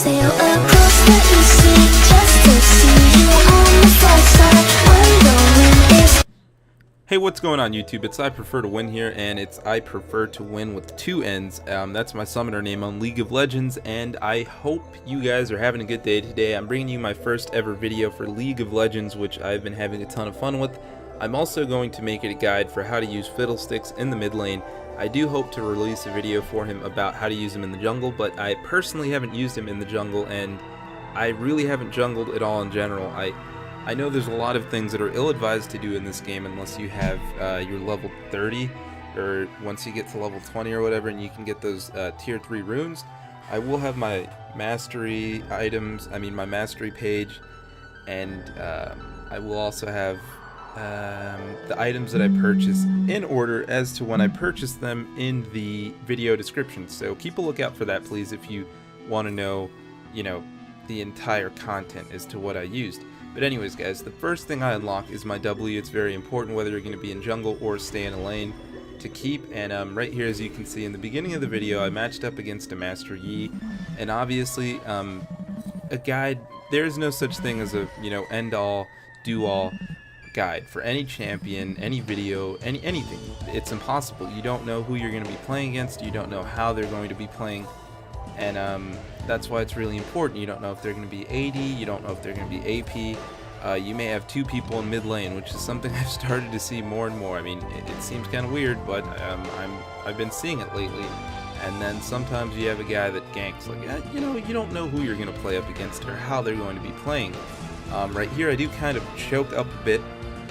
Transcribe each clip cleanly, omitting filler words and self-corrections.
sail across the east sea just to see you on the far side when the wind is. Hey, what's going on YouTube? It's IPreferToWinn here, and it's IPreferToWinn with two N's. That's my summoner name on League of Legends, and I hope you guys are having a good day today. I'm bringing you my first ever video for League of Legends, which I've been having a ton of fun with. I'm also going to make it a guide for how to use Fiddlesticks in the mid lane. I do hope to release a video for him about how to use him in the jungle, but I personally haven't used him in the jungle, and I really haven't jungled at all in general. I know there's a lot of things that are ill-advised to do in this game unless you have your level 30, or once you get to level 20 or whatever, and you can get those tier 3 runes. I will have my mastery items, my mastery page, and I will also have the items that I purchase in order as to when I purchase them in the video description. So keep a lookout for that, please, if you want to know, the entire content as to what I used. But anyways, guys, the first thing I unlock is my W. It's very important whether you're going to be in jungle or stay in a lane to keep. And right here, as you can see in the beginning of the video, I matched up against a Master Yi, and obviously a guide. There's no such thing as a end all, do all guide for any champion, any video, anything. It's impossible. You don't know who you're going to be playing against. You don't know how they're going to be playing. And that's why it's really important. You don't know if they're going to be AD, you don't know if they're going to be AP. You may have two people in mid lane, which is something I've started to see more and more. It seems kind of weird, but I've been seeing it lately. And then sometimes you have a guy that ganks. You don't know who you're going to play up against or how they're going to be playing. Right here, I do kind of choke up a bit.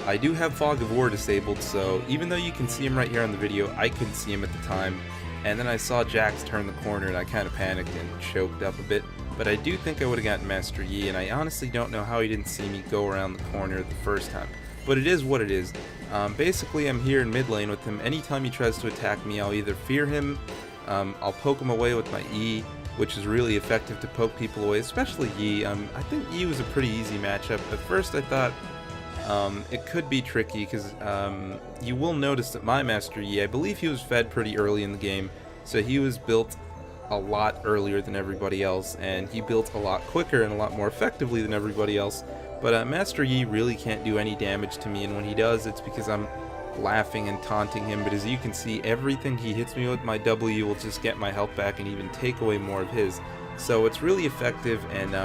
I do have Fog of War disabled, so even though you can see him right here on the video, I couldn't see him at the time. And then I saw Jax turn the corner and I kind of panicked and choked up a bit. But I do think I would have gotten Master Yi, and I honestly don't know how he didn't see me go around the corner the first time. But it is what it is. Basically, I'm here in mid lane with him. Anytime he tries to attack me, I'll either fear him, I'll poke him away with my E, which is really effective to poke people away, especially Yi. I think Yi was a pretty easy matchup. At first I thought it could be tricky, because you will notice that my Master Yi, I believe he was fed pretty early in the game, so he was built a lot earlier than everybody else, and he built a lot quicker and a lot more effectively than everybody else. But Master Yi really can't do any damage to me, and when he does, it's because I'm laughing and taunting him. But as you can see, everything he hits me with, my W will just get my health back and even take away more of his. So it's really effective, and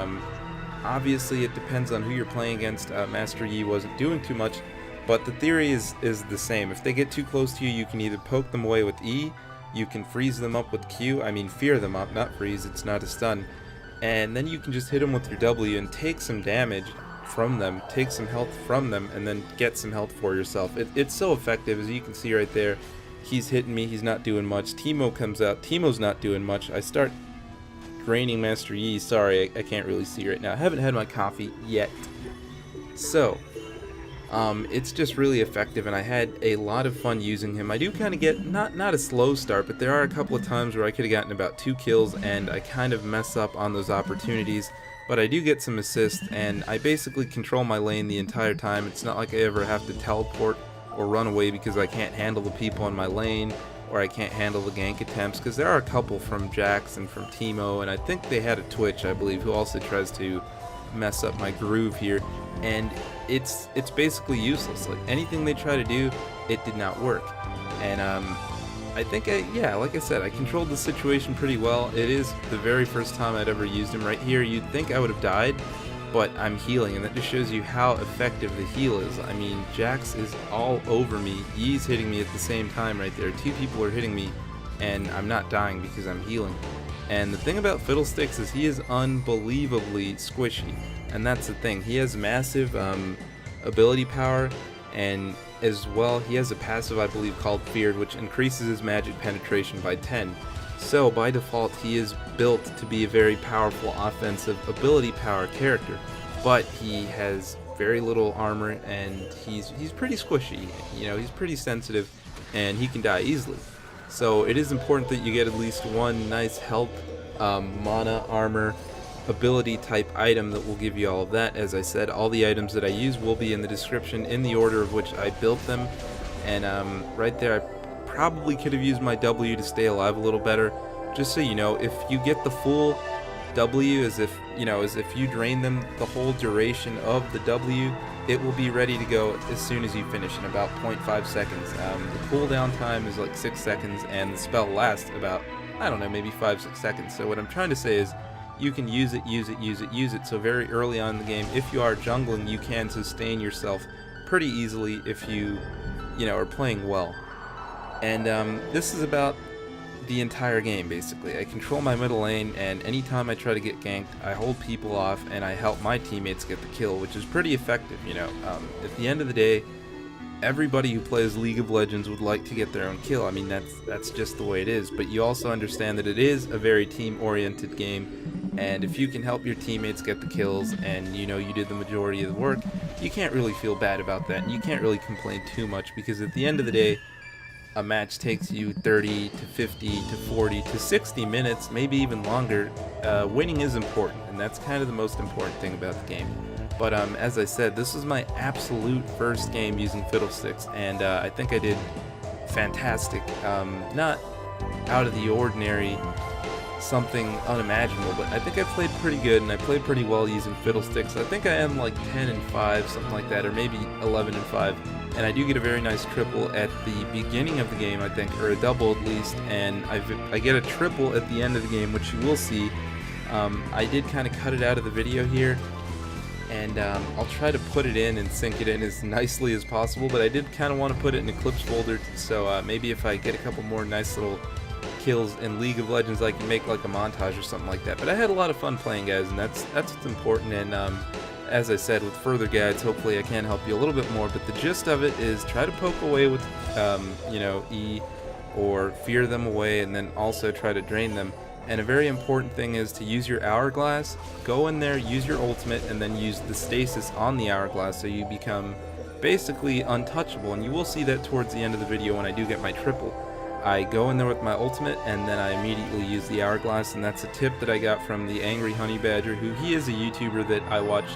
obviously it depends on who you're playing against. Master Yi wasn't doing too much, but the theory is the same. If they get too close to you, you can either poke them away with E, you can freeze them up with Q, fear them up, not freeze, it's not a stun, and then you can just hit them with your W and take some damage from them, take some health from them, and then get some health for yourself. It's so effective. As you can see right there, he's hitting me, he's not doing much. Teemo comes out, Teemo's not doing much. I start draining Master Yi. Sorry, I can't really see right now. I haven't had my coffee yet. So it's just really effective, and I had a lot of fun using him. I do kind of get not a slow start, but there are a couple of times where I could have gotten about 2 kills, and I kind of mess up on those opportunities. But I do get some assists, and I basically control my lane the entire time. It's not like I ever have to teleport or run away because I can't handle the people in my lane, or I can't handle the gank attempts, because there are a couple from Jax and from Teemo, and I think they had a Twitch, I believe, who also tries to mess up my groove here, and it's basically useless. Like, anything they try to do, it did not work. And I think like I said, I controlled the situation pretty well. It is the very first time I'd ever used him. Right here, you'd think I would have died, but I'm healing, and that just shows you how effective the heal is. Jax is all over me. Yi's hitting me at the same time right there. 2 people are hitting me, and I'm not dying because I'm healing. And the thing about Fiddlesticks is he is unbelievably squishy, and that's the thing. He has massive ability power, and as well, he has a passive, I believe, called Feared, which increases his magic penetration by 10. So by default, he is built to be a very powerful offensive ability power character, but he has very little armor, and he's pretty squishy. He's pretty sensitive, and he can die easily. So it is important that you get at least one nice health, mana, armor, ability type item that will give you all of that. As I said, all the items that I use will be in the description in the order of which I built them. And right there, I probably could have used my W to stay alive a little better. Just so you know, if you get the full W as if, as if you drain them the whole duration of the W, it will be ready to go as soon as you finish in about 0.5 seconds. The cooldown time is like 6 seconds, and the spell lasts about, I don't know, maybe 5-6 seconds. So what I'm trying to say is you can use it. So very early on in the game, if you are jungling, you can sustain yourself pretty easily if you, are playing well. And this is about the entire game, basically. I control my middle lane, and anytime I try to get ganked, I hold people off and I help my teammates get the kill, which is pretty effective. At the end of the day, everybody who plays League of Legends would like to get their own kill. I mean, that's just the way it is. But you also understand that it is a very team-oriented game, and if you can help your teammates get the kills and you did the majority of the work, you can't really feel bad about that, and you can't really complain too much, because at the end of the day, a match takes you 30 to 50 to 40 to 60 minutes, maybe even longer. Winning is important, and that's kind of the most important thing about the game. But as I said, this was my absolute first game using Fiddlesticks, and I think I did fantastic. Not out of the ordinary, something unimaginable, but I think I played pretty good, and I played pretty well using Fiddlesticks. I think I am like 10-5, something like that, or maybe 11-5. And I do get a very nice triple at the beginning of the game, I think, or a double at least, and I get a triple at the end of the game, which you will see. I did kind of cut it out of the video here, and I'll try to put it in and sync it in as nicely as possible, but I did kind of want to put it in a clips folder, so maybe if I get a couple more nice little kills in League of Legends, I can make like a montage or something like that. But I had a lot of fun playing, guys, and that's what's important. And as I said, with further guides, hopefully I can help you a little bit more, but the gist of it is try to poke away with, E, or fear them away, and then also try to drain them. And a very important thing is to use your Hourglass, go in there, use your ultimate, and then use the stasis on the Hourglass so you become basically untouchable. And you will see that towards the end of the video when I do get my triple. I go in there with my ultimate, and then I immediately use the Hourglass, and that's a tip that I got from the Angry Honey Badger, who he is a YouTuber that I watch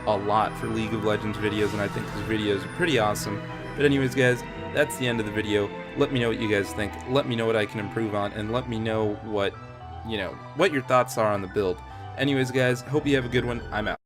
a lot for League of Legends videos, and I think his videos are pretty awesome. But anyways, guys, that's the end of the video. Let me know what you guys think. Let me know what I can improve on, and let me know what your thoughts are on the build. Anyways, guys, hope you have a good one. I'm out.